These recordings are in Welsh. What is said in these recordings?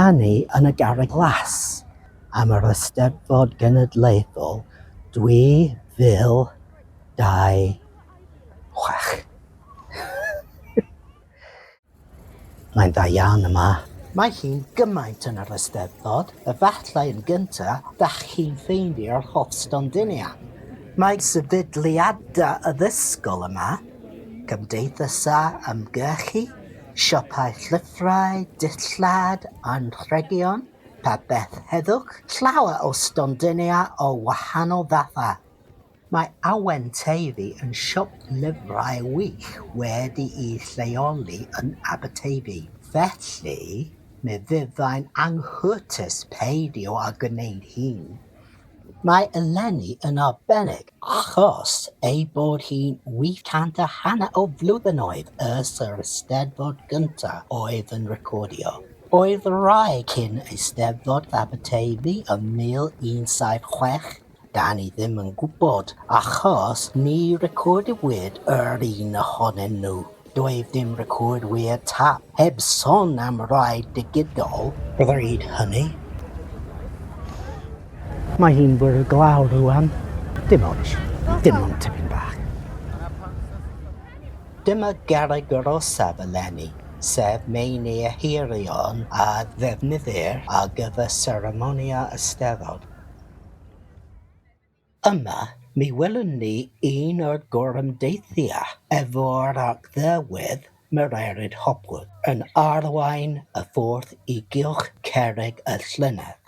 canu yn y garreg glas am yr Eisteddfod Genedlaethol 2026. Mae'n dda iawn yma. Mae hi'n gymaint yn yr Eisteddfod, efallai yn gyntaf, dach chi'n ffeindio'r hoff stondiniau. Mae sefydliadau addysgol yma, cymdeithasau ymgyrchu, siopau llyfrau, dillad, anrhegion, papeth heddwch, llawer o stondiniau o wahanol fathau. Mae Awen Teifi yn siop lyfrau wych wedi ei lleoli yn Aberteifi. Felly, mi fyddai'n anghwrtus peidio â gwneud hyn. Mae eleni yn arbennig achos ei bod hi'n 850 o flwyddynnoedd ers yr Eisteddfod gyntaf oedd yn recordio. Oedd rai cyn Eisteddfod Aberteifi yn 1176, da ni ddim yn gwybod achos ni recordiwyd yr un ohonyn nhw. Doedd dim recordwyr tap heb sôn am rai digidol bryd hynny. Mae hi'n bwrw glaw rwan. Dim ond tipyn bach. Dyma garreg yr orsaf eleni, sef Meinir hirion a ddefnyddir ar gyfer seremonia Eisteddfod. Yma, mi welwn ni un o'r gorymdeithiau efo'r archdderwydd Meirir Hopwood yn arwain y ffordd I gylch cerrig y llynedd.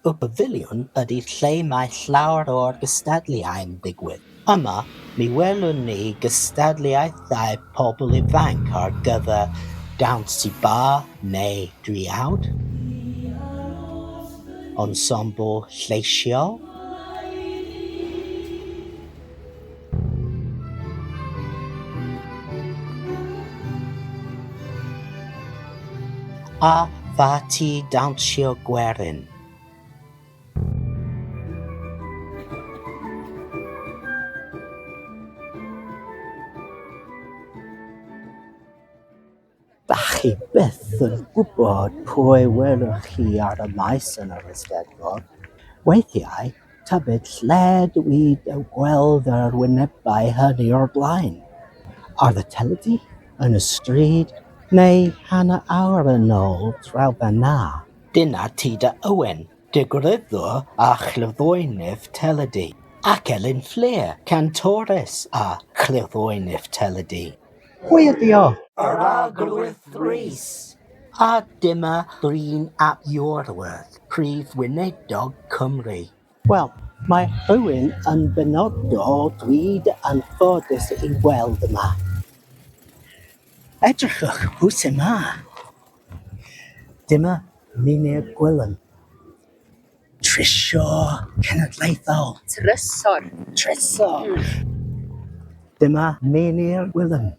Y pafiliwn ydy lle mae llawer o'r gystadleuau'n digwydd. Yma, mi welwn ni gystadleuaethau pobl ifanc ar gyfer dawns I bar neu driawd, ensemble lleisiol, a fati dawnsio gwerin. Dach chi byth yn gwybod pwy welwch chi ar y maes yn yr Eisteddfod. Weithiau, tybed lle dwi gweld yr wynebau hynny o'r blaen. Ar y teledu, yn y stryd, neu hanner awr yn ôl draw fan na. Dyna Tida Owen, digryddwr a chlyddwynydd teledu, ac Elin Fflir, cantores a chlyddwynydd teledu. Pwy ydi o? Yr arglwydd Rhys. A dyma Bryn ap Iorwerth, prif weinidog Cymru. Wel, mae rhywun yn benodol dwi'n anffodus I weld yma. Edrychwch, pwy sy'n yma? Dyma Meinir Gwilym. Trysor Genedlaethol. Trysor. Dyma Meinir Gwilym.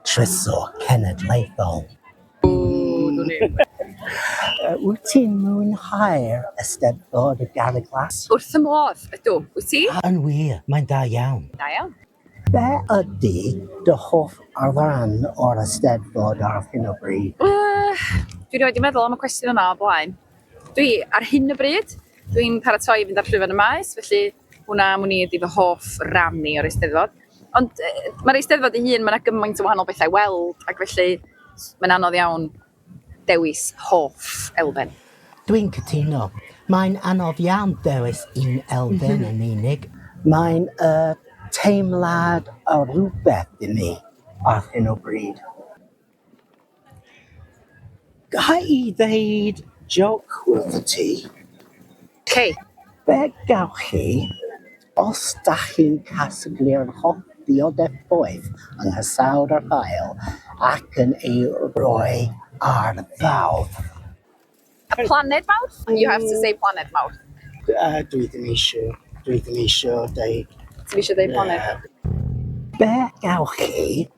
Trysor Genedlaethol. Wyt ti'n mwynhau'r Eisteddfod y garreg glas? Wrth y modd, ydw. Wyt ti? Yn wir, mae'n da iawn. Da iawn. Be ydy dy hoff rhan o'r Eisteddfod ar hyn o bryd? Dwi wedi meddwl am y cwestiwn yna o blaen. Ar hyn o bryd, dwi'n paratoi fynd ar llwyfan y maes, felly hwnna mwyn I ydy fy hoff ran ni o'r Eisteddfod. Ond mae'r Eisteddfod ei hun, mae'n gymaint o wahanol bethau weld, ac felly mae'n anodd iawn dewis hoff elfen. Dwi'n cytuno. Mae'n anodd iawn dewis un elfen yn unig. Mae'n teimlad o rhywbeth I mi ar hyn o bryd. Gai I ddeud joc wrth ti? Okay. Be gawch chi os dach chi'n casglu'r hoff ddiodefoedd yng nghysawd yr haul ac yn ei roi ar fawr? A planed mawrth? You have to say planed mawrth. Dwi ddim eisiau deud. Ti'n eisiau deud planed? Be gawch chi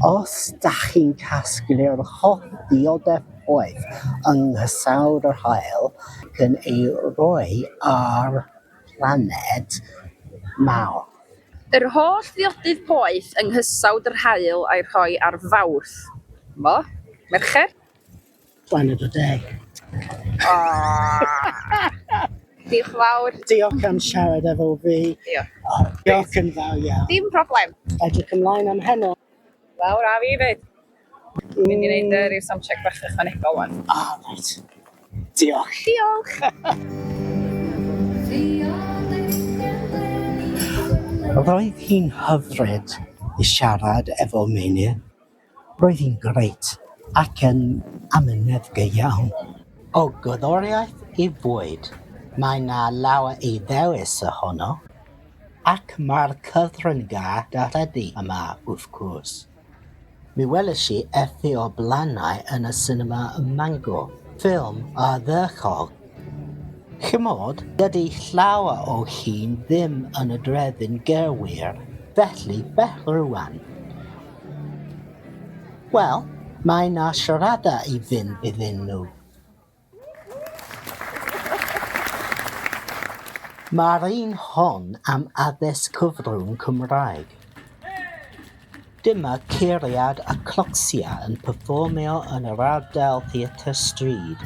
os dach chi'n casglu'r hoff ddiodefoedd yng nghysawd yr haul ac yn ei roi ar planed mawr? Yr holl ddiodydd poeth yng nghysawd yr haul a'i rhoi ar fawrth. Mo? Mercher? Planet o deg. Diolch fawr. Diolch am siarad efo fi. Diolch. Diolch yn fawr iawn. Dim problem. Edrych ymlaen am heno. Fawr a fi fyd. Dwi'n mynd i wneud rhyw soundcheck bach ychwanegol wan. Reit. Diolch. Diolch. Roedd hi'n hyfryd i siarad efo Meinir. Roedd hi'n greit ac yn amyneddgar iawn. O gyddoriaeth i fwyd, mae na lawer ei ddewis ohono, ac mae'r cyfryngau darlledu yma wrth gwrs. Mi welish i effi o blannau yn y sinema ym Mangor, ffilm ardderchol. Chymod, dydy llawer o hyn ddim yn y dreddyn gyrwyr, felly bell rwan. Wel, mae na siaradau i fynd iddyn nhw. Mae'r un hon am addysg cyfrwng Cymraeg. Dyma ceiriad y clocsia yn perfformio yn yr ardal theatr stryd.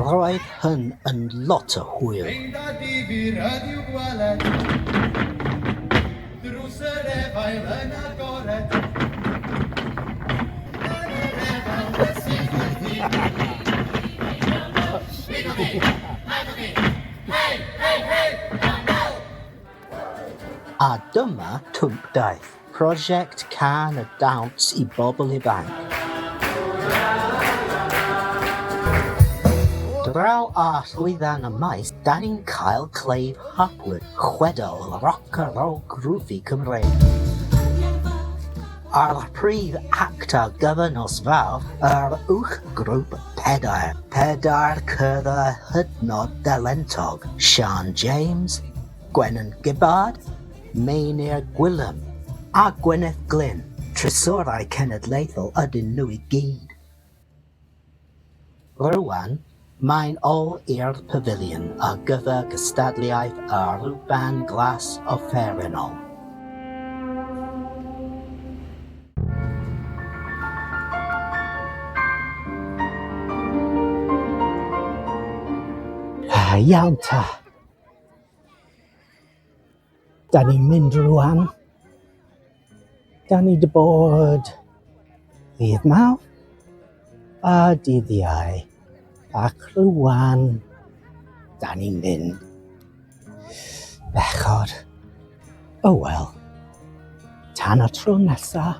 Roedd hyn yn lot o hwyl. A dyma twmpdaeth, prosiect can y dawns i bobl ifanc. Draw a llwyddan y maes, da ni'n cael cleif hapwyr, chwedl rock and roll groovy Cymraeg. Ar prif actor gyfer nos fawr, yr wch grŵp pedair. Pedair cyrra hydnod dalentog, Sean James, Gwenyn Gibbard, Meinir Gwilym a Gwyneth Glyn. Tresorau cenedlaethol ydyn nhw i gyd. Rwan, mae'n ôl i'r pafiliwn ar gyfer gystadleuaeth a rwban glas offerinol. Iawn ta. Da ni'n mynd rwan. Da ni wedi bod ddydd Mawrth a dydd Iau. Ac rwan, da ni'n mynd bechod. O wel, tan y tro nesa.